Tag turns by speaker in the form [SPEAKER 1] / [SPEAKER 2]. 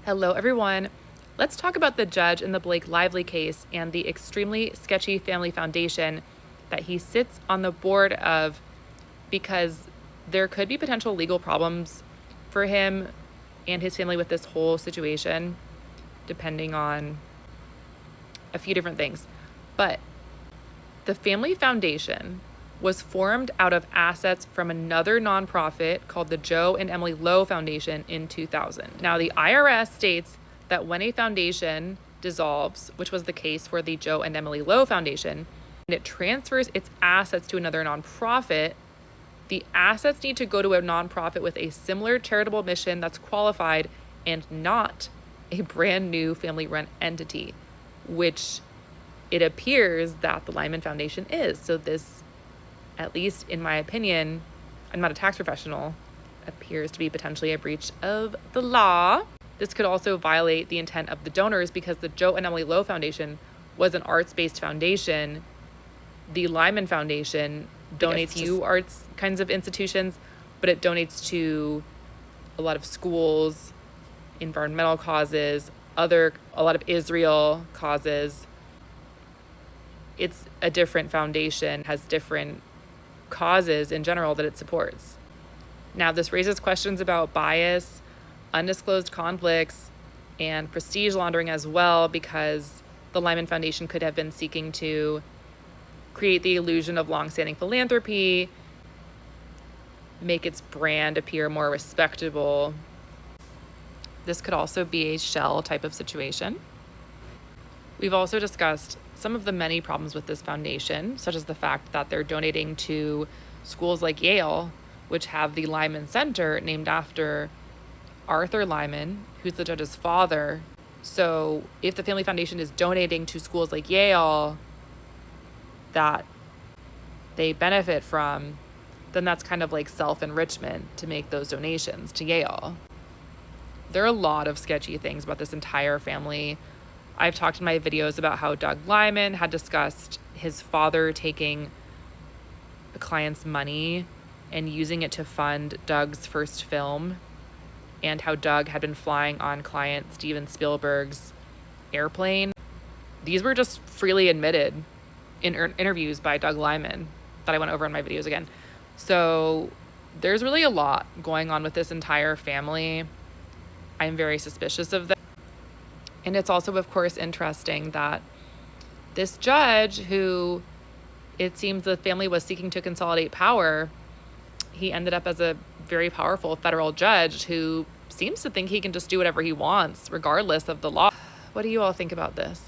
[SPEAKER 1] Hello, everyone. Let's talk about the judge in the Blake Lively case and the extremely sketchy family foundation that he sits on the board of because there could be potential legal problems for him and his family with this whole situation, depending on a few different things. But the family foundation was formed out of assets from another nonprofit called the Joe and Emily Lowe Foundation in 2000. Now, the IRS states that when a foundation dissolves, which was the case for the Joe and Emily Lowe Foundation, and it transfers its assets to another nonprofit, the assets need to go to a nonprofit with a similar charitable mission that's qualified and not a brand new family-run entity, which it appears that the Lyman Foundation is. So this, at least in my opinion, I'm not a tax professional, appears to be potentially a breach of the law. This could also violate the intent of the donors because the Joe and Emily Lowe Foundation was an arts-based foundation. The Lyman Foundation donates to arts kinds of institutions, but it donates to a lot of schools, environmental causes, a lot of Israel causes. It's a different foundation, has different causes in general that it supports. Now, this raises questions about bias, undisclosed conflicts, and prestige laundering as well, because the Lyman Foundation could have been seeking to create the illusion of longstanding philanthropy, make its brand appear more respectable. This could also be a shell type of situation. We've also discussed some of the many problems with this foundation, such as the fact that they're donating to schools like Yale, which have the Lyman Center named after Arthur Lyman, who's the judge's father. So if the family foundation is donating to schools like Yale that they benefit from, then that's kind of like self-enrichment to make those donations to Yale. There are a lot of sketchy things about this entire family. I've talked in my videos about how Doug Lyman had discussed his father taking a client's money and using it to fund Doug's first film, and how Doug had been flying on client Steven Spielberg's airplane. These were just freely admitted in interviews by Doug Lyman that I went over in my videos again. So there's really a lot going on with this entire family. I'm very suspicious of them. And it's also, of course, interesting that this judge, who it seems the family was seeking to consolidate power, he ended up as a very powerful federal judge who seems to think he can just do whatever he wants, regardless of the law. What do you all think about this?